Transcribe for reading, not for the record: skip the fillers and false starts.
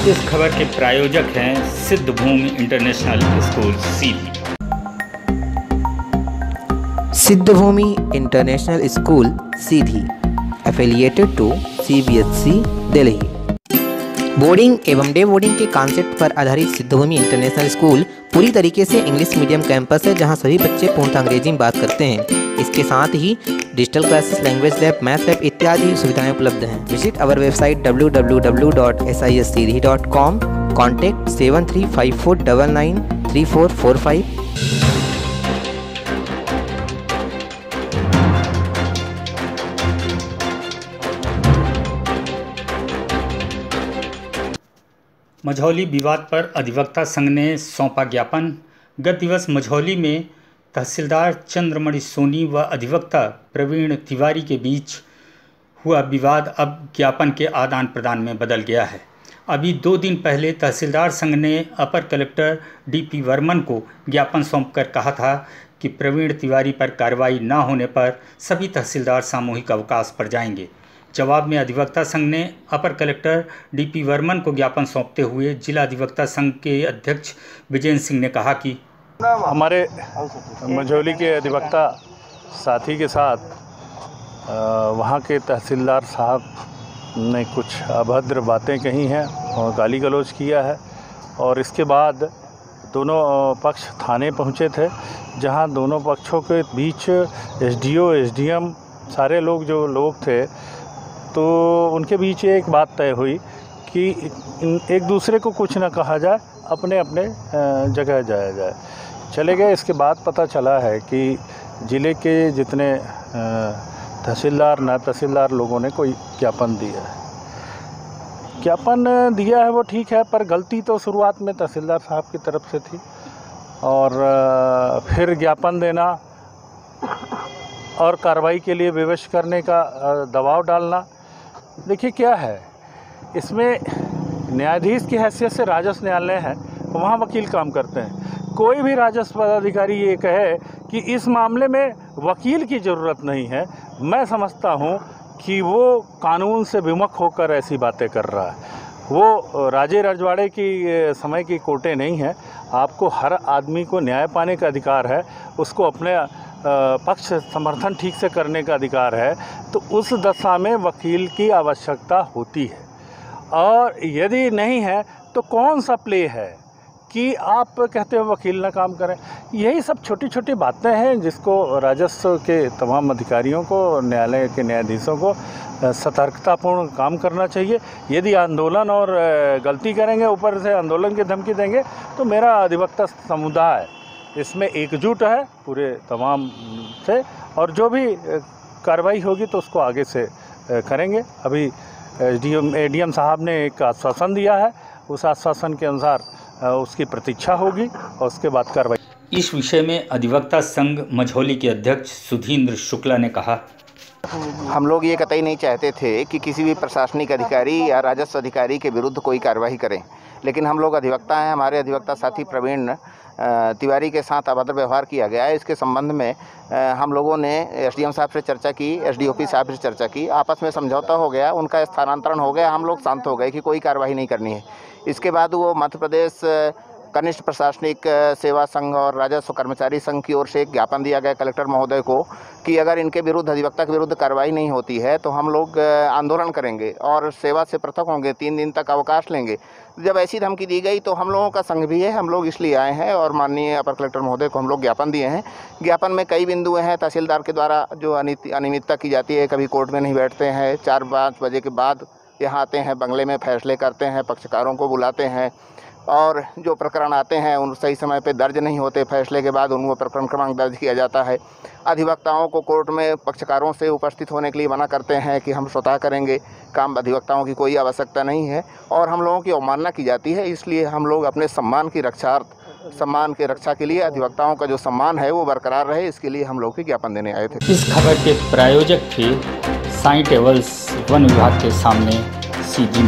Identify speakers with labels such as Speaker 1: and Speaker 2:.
Speaker 1: इस खबर के प्रायोजक हैं Siddhbhoomi international school Sidhi.
Speaker 2: Siddhbhoomi international school Sidhi affiliated to CBSE Delhi. Boarding एवं डे बोर्डिंग के कॉन्सेप्ट पर आधारित सिद्धभूमि इंटरनेशनल स्कूल पूरी तरीके से इंग्लिश मीडियम कैंपस है, जहां सभी बच्चे पूर्णतः अंग्रेजी में बात करते हैं। इसके साथ ही digital classes, language lab, math lab इत्यादि सुविधाएं उपलब्ध हैं। Visit our website www.siscd.com। Contact 7354993445।
Speaker 1: Majhauli विवाद पर अधिवक्ता संघ ने सौंपा ज्ञापन। गत दिवस मझौली में तहसीलदार चंद्रमणि सोनी व अधिवक्ता प्रवीण तिवारी के बीच हुआ विवाद अब ज्ञापन के आदान प्रदान में बदल गया है। अभी 2 दिन पहले तहसीलदार संघ ने अपर कलेक्टर DP वर्मन को ज्ञापन सौंपकर कहा था कि प्रवीण तिवारी पर कार्रवाई न होने पर सभी तहसीलदार सामूहिक अवकाश पर जाएंगे। जवाब में अधिवक्ता संघ ने अपर कलेक्टर DP वर्मन को ज्ञापन सौंपते हुए जिला अधिवक्ता संघ के अध्यक्ष विजेंद्र सिंह ने कहा कि
Speaker 3: हमारे मझौली के अधिवक्ता साथी के साथ वहाँ के तहसीलदार साहब ने कुछ अभद्र बातें कही हैं और गाली गलौज किया है, और इसके बाद दोनों पक्ष थाने पहुँचे थे, जहाँ दोनों पक्षों के बीच SDO, SDM सारे लोग जो लोग थे, तो उनके बीच एक बात तय हुई कि एक दूसरे को कुछ ना कहा जाए, अपने अपने जगह जाया जाए। चले गए। इसके बाद पता चला है कि ज़िले के जितने तहसीलदार, नायब तहसीलदार लोगों ने कोई ज्ञापन दिया है। ज्ञापन दिया है वो ठीक है, पर गलती तो शुरुआत में तहसीलदार साहब की तरफ से थी, और फिर ज्ञापन देना और कार्रवाई के लिए विवश करने का दबाव डालना। देखिए क्या है, इसमें न्यायाधीश की हैसियत से राजस्व न्यायालय है, वहाँ वकील काम करते हैं। कोई भी राजस्व पदाधिकारी ये कहे कि इस मामले में वकील की ज़रूरत नहीं है, मैं समझता हूँ कि वो कानून से विमुख होकर ऐसी बातें कर रहा है। वो राजे रजवाड़े की समय की कोर्टें नहीं है। आपको हर आदमी को न्याय पाने का अधिकार है, उसको अपने पक्ष समर्थन ठीक से करने का अधिकार है। तो उस दशा में वकील की आवश्यकता होती है, और यदि नहीं है तो कौन सा प्ले है कि आप कहते हो वकील ना काम करें। यही सब छोटी छोटी बातें हैं जिसको राजस्व के तमाम अधिकारियों को, न्यायालय के न्यायाधीशों को सतर्कतापूर्ण काम करना चाहिए। यदि आंदोलन और गलती करेंगे, ऊपर से आंदोलन की धमकी देंगे, तो मेरा अधिवक्ता समुदाय इसमें एकजुट है पूरे तमाम से, और जो भी कार्रवाई होगी तो उसको आगे से करेंगे। अभी ADM साहब ने एक आश्वासन दिया है, उस आश्वासन के अनुसार उसकी प्रतीक्षा होगी और उसके बाद कार्रवाई।
Speaker 1: इस विषय में अधिवक्ता संघ मझौली के अध्यक्ष सुधींद्र शुक्ला ने कहा,
Speaker 4: हम लोग ये कतई नहीं चाहते थे कि किसी भी प्रशासनिक अधिकारी या राजस्व अधिकारी के विरुद्ध कोई कार्रवाई करें, लेकिन हम लोग अधिवक्ता हैं। हमारे अधिवक्ता साथी प्रवीण तिवारी के साथ अभद्र व्यवहार किया गया है। इसके संबंध में हम लोगों ने SDM साहब से चर्चा की, SDOP साहब से चर्चा की, आपस में समझौता हो गया, उनका स्थानांतरण हो गया, हम लोग शांत हो गए कि कोई कार्रवाई नहीं करनी है। इसके बाद वो मध्य प्रदेश कनिष्ठ प्रशासनिक सेवा संघ और राजस्व कर्मचारी संघ की ओर से एक ज्ञापन दिया गया कलेक्टर महोदय को कि अगर इनके विरुद्ध, अधिवक्ता के विरुद्ध कार्रवाई नहीं होती है तो हम लोग आंदोलन करेंगे और सेवा से पृथक होंगे, 3 दिन तक अवकाश लेंगे। जब ऐसी धमकी दी गई तो हम लोगों का संघ भी है, हम लोग इसलिए आए हैं और माननीय अपर कलेक्टर महोदय को हम लोग ज्ञापन दिए हैं। ज्ञापन में कई बिंदु हैं। तहसीलदार के द्वारा जो अनियमितता की जाती है, कभी कोर्ट में नहीं बैठते हैं, 4-5 बजे के बाद यहाँ आते हैं, बंगले में फैसले करते हैं, पक्षकारों को बुलाते हैं, और जो प्रकरण आते हैं उन सही समय पे दर्ज नहीं होते, फैसले के बाद उनको प्रकरण क्रमांक दर्ज किया जाता है। अधिवक्ताओं को कोर्ट में पक्षकारों से उपस्थित होने के लिए मना करते हैं कि हम स्वतः करेंगे काम, अधिवक्ताओं की कोई आवश्यकता नहीं है, और हम लोगों की अवमानना की जाती है। इसलिए हम लोग अपने सम्मान की रक्षा के लिए, अधिवक्ताओं का जो सम्मान है वो बरकरार रहे, इसके लिए हम लोग भी ज्ञापन देने आए थे।
Speaker 1: इस खबर के प्रायोजक थे साई टेबल्स, वन विभाग के सामने सीधी।